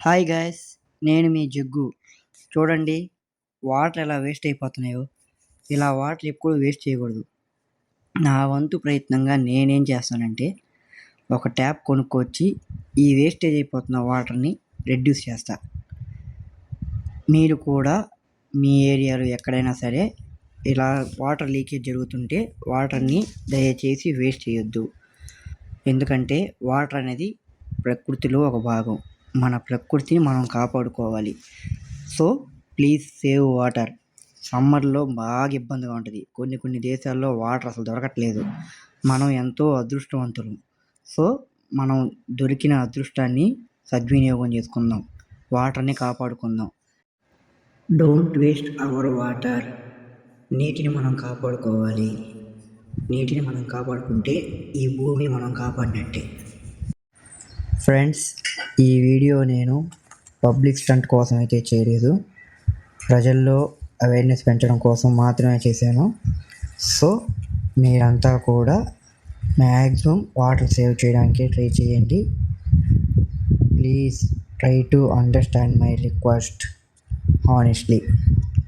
Hi guys, నేను మీ jug. చూడండి, water ఎలా వేస్ట్ అయిపోతున్నాయో. ఇలా వాటర్ ఎప్పుడు వేస్ట్ చేయకూడదు. నా వంతు ప్రయత్నంగా నేనేం చేస్తానంటే, ఒక ట్యాప్ కొనుక్కొచ్చి ఈ వేస్టేజ్ అయిపోతున్న వాటర్ని రెడ్యూస్ చేస్తా. మీరు కూడా మీ ఏరియాలో ఎక్కడైనా సరే ఇలా వాటర్ లీకేజ్ జరుగుతుంటే వాటర్ని దయచేసి వేస్ట్ చేయొద్దు. ఎందుకంటే వాటర్ అనేది ప్రకృతిలో ఒక భాగం. మన ప్రకృతిని మనం కాపాడుకోవాలి. So please save water. సమ్మర్లో బాగా ఇబ్బందిగా ఉంటుంది. కొన్ని దేశాల్లో వాటర్ అసలు దొరకట్లేదు. మనం ఎంతో అదృష్టవంతులం. సో మనం దొరికిన అదృష్టాన్ని సద్వినియోగం చేసుకుందాం. వాటర్ని కాపాడుకుందాం. Don't waste our water. నీటిని మనం కాపాడుకోవాలి. నీటిని మనం కాపాడుకుంటే ఈ భూమి మనం కాపాడినట్టే. ఫ్రెండ్స్, ఈ వీడియో నేను పబ్లిక్ స్టంట్ కోసం అయితే చేయలేదు. ప్రజల్లో అవేర్నెస్ పెంచడం కోసం మాత్రమే చేశాను. సో మీరంతా కూడా మ్యాక్సిమం వాటర్ సేవ్ చేయడానికి ట్రై చేయండి. Please try to understand my request honestly.